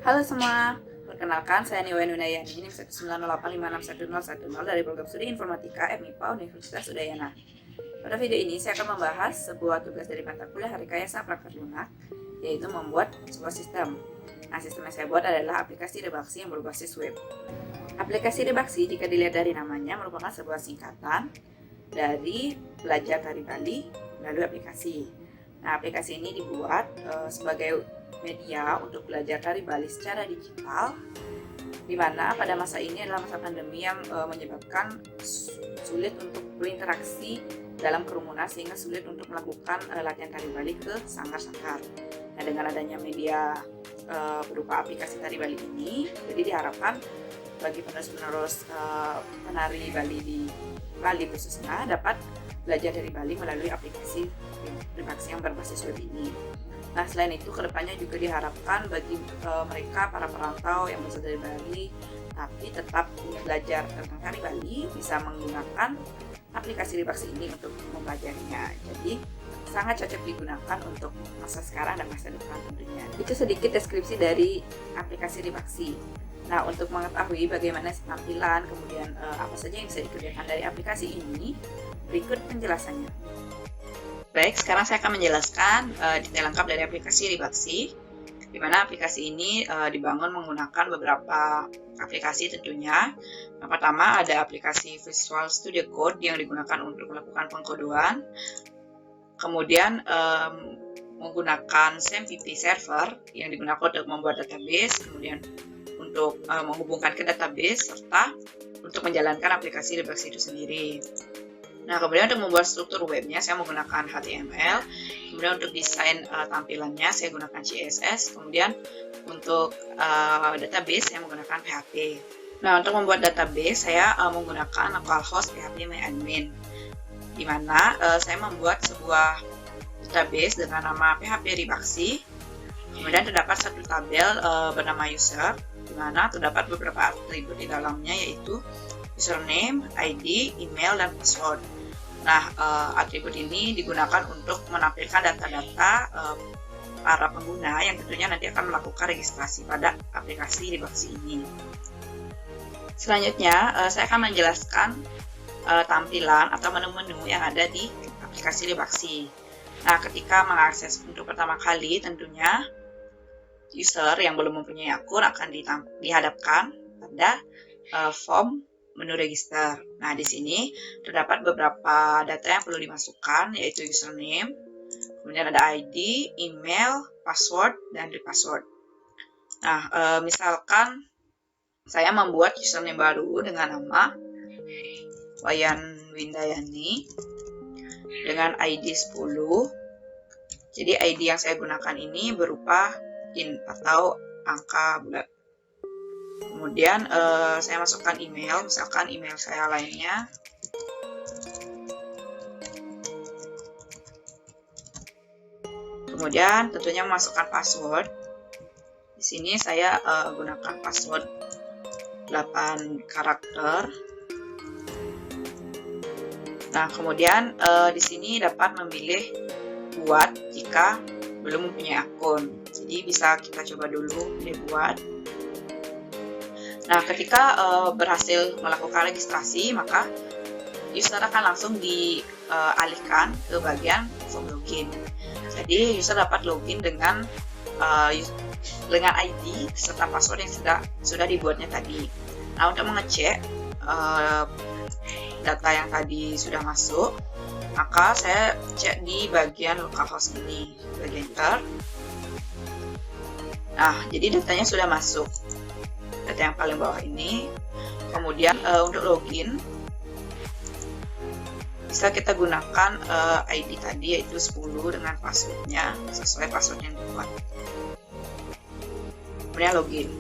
Halo semua, perkenalkan saya Niwayan Winayani, NIM 19085611010 dari program studi Informatika MIPA Universitas Udayana. Pada video ini saya akan membahas sebuah tugas dari mata kuliah Rekayasa Perangkat Lunak, yaitu membuat sebuah sistem. Nah, sistem yang saya buat adalah aplikasi redaksi yang berbasis web. Aplikasi redaksi jika dilihat dari namanya merupakan sebuah singkatan dari belajar tari Bali melalui aplikasi. Nah, aplikasi ini dibuat sebagai media untuk belajar tari Bali secara digital, di mana pada masa ini adalah masa pandemi yang menyebabkan sulit untuk berinteraksi dalam kerumunan sehingga sulit untuk melakukan latihan tari Bali ke sanggar-sanggar. Nah, dengan adanya media berupa aplikasi tari Bali ini, jadi diharapkan bagi penerus-penerus penari Bali di Bali khususnya dapat belajar dari Bali melalui aplikasi redaksi yang berbasis web ini. Nah, selain itu kedepannya juga diharapkan bagi mereka para perantau yang berasal dari Bali tapi tetap ingin belajar tentang tari Bali bisa menggunakan aplikasi redaksi ini untuk mempelajarinya. Jadi sangat cocok digunakan untuk masa sekarang dan masa depan tentunya. Itu sedikit deskripsi dari aplikasi redaksi. Nah, untuk mengetahui bagaimana tampilan, kemudian apa saja yang bisa dikerjakan dari aplikasi ini, berikut penjelasannya. Baik, sekarang saya akan menjelaskan detail lengkap dari aplikasi redaksi, di mana aplikasi ini dibangun menggunakan beberapa aplikasi tentunya. Yang pertama ada aplikasi Visual Studio Code yang digunakan untuk melakukan pengkodoan. Kemudian menggunakan SAMPP server yang digunakan untuk membuat database, kemudian untuk menghubungkan ke database, serta untuk menjalankan aplikasi redaksi itu sendiri. Nah, kemudian untuk membuat struktur webnya, saya menggunakan HTML. Kemudian untuk desain tampilannya, saya gunakan CSS. Kemudian untuk database, saya menggunakan PHP. Nah, untuk membuat database, saya menggunakan localhost PHP MyAdmin, di mana saya membuat sebuah database dengan nama PHP redaksi. Kemudian terdapat satu tabel bernama user, di mana terdapat beberapa atribut di dalamnya, yaitu username, ID, email, dan password. Nah, atribut ini digunakan untuk menampilkan data-data para pengguna yang tentunya nanti akan melakukan registrasi pada aplikasi redaksi ini. Selanjutnya, saya akan menjelaskan tampilan atau menu-menu yang ada di aplikasi redaksi. Nah, ketika mengakses untuk pertama kali, tentunya user yang belum mempunyai akun akan dihadapkan pada form menu register. Nah, di sini terdapat beberapa data yang perlu dimasukkan, yaitu username, kemudian ada ID, email, password, dan repassword. Nah, misalkan saya membuat username baru dengan nama Wayan Windayani dengan ID 10. Jadi ID yang saya gunakan ini berupa IN atau angka bulat. Kemudian saya masukkan email, misalkan email saya lainnya. Kemudian tentunya memasukkan password. Di sini saya gunakan password 8 karakter. Nah, kemudian di sini dapat memilih buat jika belum mempunyai akun. Jadi bisa kita coba dulu pilih buat. Nah, ketika berhasil melakukan registrasi, maka user akan langsung dialihkan ke bagian form login. Jadi user dapat login dengan ID serta password yang sudah dibuatnya tadi. Nah, untuk mengecek data yang tadi sudah masuk, maka saya cek di bagian localhost ini, bagian enter. Nah, jadi datanya sudah masuk, data yang paling bawah ini. Kemudian untuk login bisa kita gunakan ID tadi, yaitu 10 dengan passwordnya sesuai password yang dibuat. Kemudian login.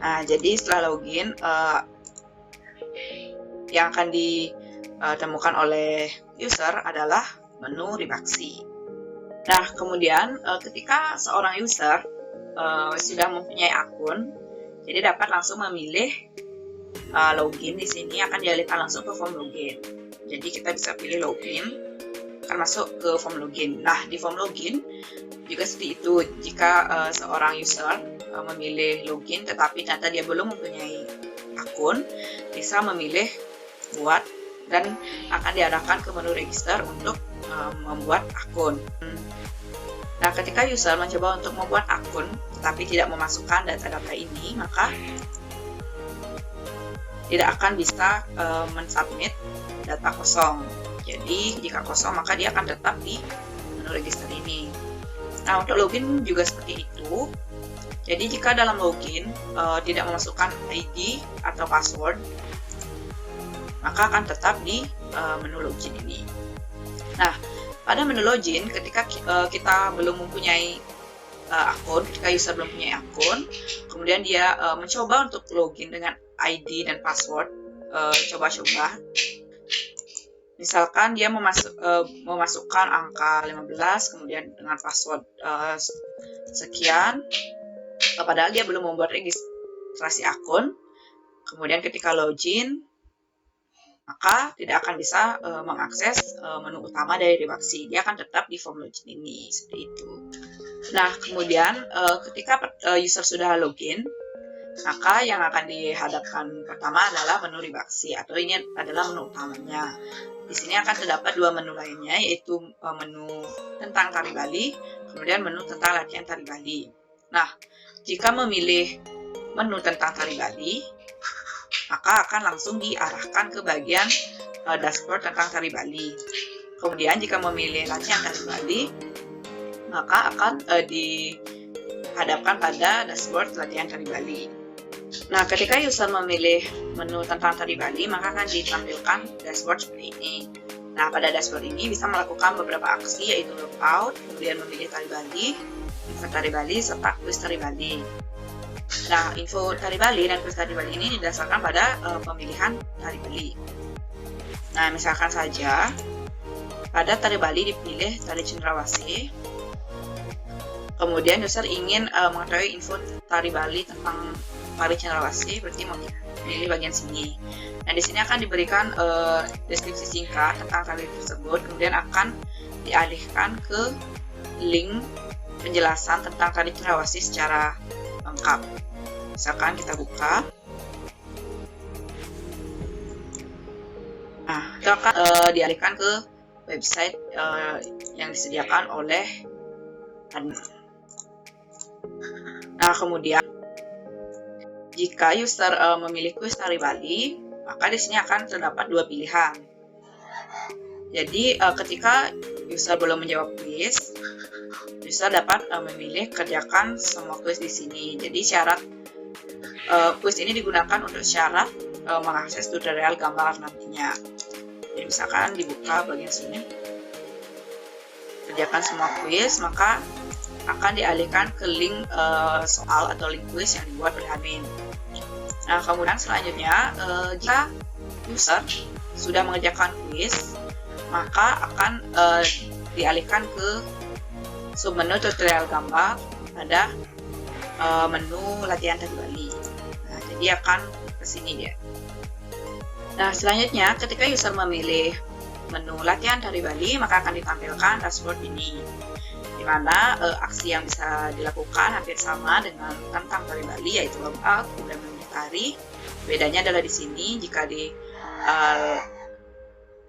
Nah, jadi setelah login, yang akan ditemukan oleh user adalah menu redaksi. Nah, kemudian ketika seorang user sudah mempunyai akun, jadi dapat langsung memilih login. Di sini akan dialihkan langsung ke form login. Jadi kita bisa pilih login, akan masuk ke form login. Nah, di form login juga seperti itu jika seorang user memilih login tetapi ternyata dia belum mempunyai akun, bisa memilih buat dan akan diarahkan ke menu register untuk membuat akun. Nah, ketika user mencoba untuk membuat akun tetapi tidak memasukkan data-data ini, maka tidak akan bisa mensubmit data kosong. Jadi jika kosong maka dia akan tetap di menu register ini. Nah, untuk login juga seperti itu. Jadi jika dalam login tidak memasukkan ID atau password, maka akan tetap di menu login ini. Nah, pada menu login ketika kita belum mempunyai akun, ketika user belum punya akun, kemudian dia mencoba untuk login dengan ID dan password, coba-coba. Misalkan dia memasukkan angka 15, kemudian dengan password sekian, padahal dia belum membuat registrasi akun. Kemudian ketika login, maka tidak akan bisa mengakses menu utama dari Rewaksi. Dia akan tetap di form login ini, seperti itu. Nah, kemudian ketika user sudah login, maka yang akan dihadapkan pertama adalah menu Rewaksi, atau ini adalah menu utamanya. Di sini akan terdapat dua menu lainnya, yaitu menu tentang Tari Bali, kemudian menu tentang latihan Tari Bali. Nah, jika memilih menu tentang Tari Bali, maka akan langsung diarahkan ke bagian dashboard tentang Tari Bali. Kemudian jika memilih latihan Tari Bali, maka akan dihadapkan pada dashboard latihan Tari Bali. Nah, ketika user memilih menu tentang Tari Bali, maka akan ditampilkan dashboard seperti ini. Nah, pada dashboard ini bisa melakukan beberapa aksi, yaitu logout, kemudian memilih Tari Bali, info Tari Bali, serta kuis Tari Bali. Nah, info Tari Bali dan kuis Tari Bali ini didasarkan pada pemilihan Tari Bali. Nah, misalkan saja pada Tari Bali dipilih Tari Cendrawasih, kemudian user ingin mengetahui info Tari Bali tentang Tari Cendrawasih, berarti memilih bagian sini. Nah, di sini akan diberikan deskripsi singkat tentang tari tersebut, kemudian akan dialihkan ke link penjelasan tentang Tari Cendrawasih secara lengkap. Misalkan kita buka. Nah, itu akan dialihkan ke website yang disediakan oleh admin. Nah, kemudian jika user memilih kuis Tari Bali, maka di sini akan terdapat dua pilihan. Jadi ketika user belum menjawab kuis, user dapat memilih kerjakan semua kuis di sini. Jadi syarat kuis ini digunakan untuk syarat mengakses tutorial gambar nantinya. Jadi misalkan dibuka bagian sini, kerjakan semua kuis, maka akan dialihkan ke link soal atau link kuis yang dibuat oleh admin. Nah, kemudian selanjutnya jika user sudah mengerjakan kuis, maka akan dialihkan ke submenu tutorial gambar pada menu latihan Tari Bali. Nah, jadi akan ke sini dia. Nah, selanjutnya ketika user memilih menu latihan Tari Bali, maka akan ditampilkan dashboard ini, di mana aksi yang bisa dilakukan hampir sama dengan tentang Tari Bali, yaitu logout, kemudian memilih tari. Bedanya adalah di sini jika di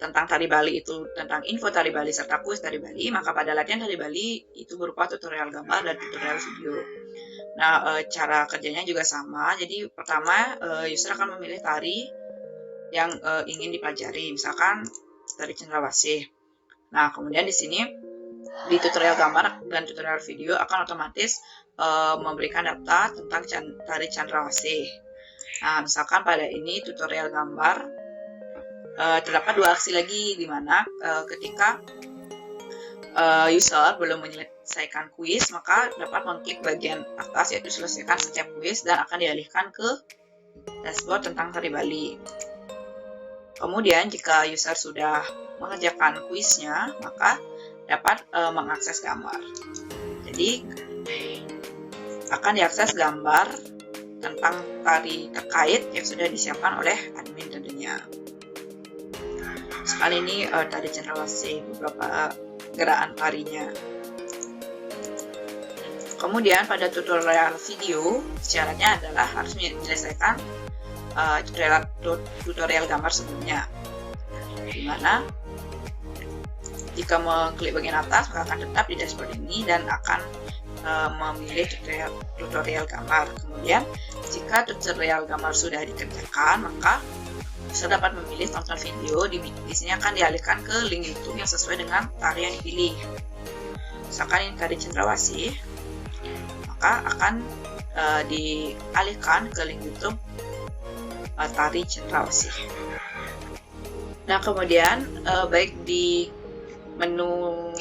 tentang Tari Bali itu tentang info Tari Bali serta kuis Tari Bali, maka pada latihan Tari Bali itu berupa tutorial gambar dan tutorial video. Nah, cara kerjanya juga sama. Jadi pertama user akan memilih tari yang ingin dipelajari, misalkan Tari Cendrawasih. Nah, kemudian di sini di tutorial gambar dan tutorial video akan otomatis memberikan data tentang Tari Cendrawasih. Nah, misalkan pada ini tutorial gambar, terdapat dua aksi lagi, di mana ketika user belum menyelesaikan kuis, maka dapat mengklik bagian atas, yaitu selesaikan setiap kuis, dan akan dialihkan ke dashboard tentang Tari Bali. Kemudian jika user sudah mengerjakan kuisnya, maka dapat mengakses gambar. Jadi akan diakses gambar tentang tari terkait yang sudah disiapkan oleh admin tentunya. Sekali ini Tari Cendrawasih, beberapa gerakan tarinya. Kemudian pada tutorial video, syaratnya adalah harus menyelesaikan tutorial gambar sebelumnya, dimana jika mengklik bagian atas maka akan tetap di dashboard ini dan akan memilih tutorial gambar. Kemudian jika tutorial gambar sudah dikerjakan maka bisa dapat memilih tonton video. Di sini akan dialihkan ke link YouTube yang sesuai dengan tari yang dipilih. Misalkan ini tari cendrawasih, maka akan dialihkan ke link YouTube tari cendrawasih. Nah, kemudian baik di menu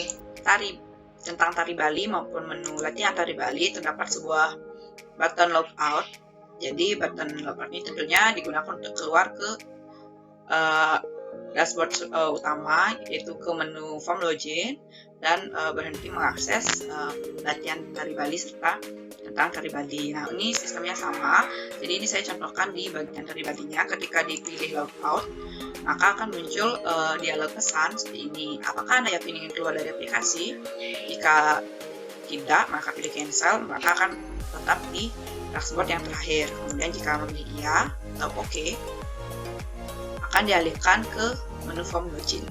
tentang tari Bali maupun menu latihan tari Bali terdapat sebuah button logout. Jadi button logout ini tentunya digunakan untuk keluar ke dashboard utama, yaitu ke menu form login dan berhenti mengakses latihan tari Bali serta tentang tari Bali. Nah, ini sistemnya sama. Jadi ini saya contohkan di bagian tari Balinya. Ketika dipilih logout, maka akan muncul dialog pesan seperti ini. Apakah Anda yakin ingin keluar dari aplikasi? Jika tidak, maka pilih cancel, maka akan tetap di dashboard yang terakhir. Kemudian jika memilih iya atau oke, akan dialihkan ke menu form login.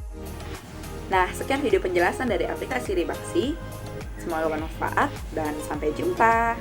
Nah, sekian video penjelasan dari aplikasi Ribaksi. Semoga bermanfaat dan sampai jumpa.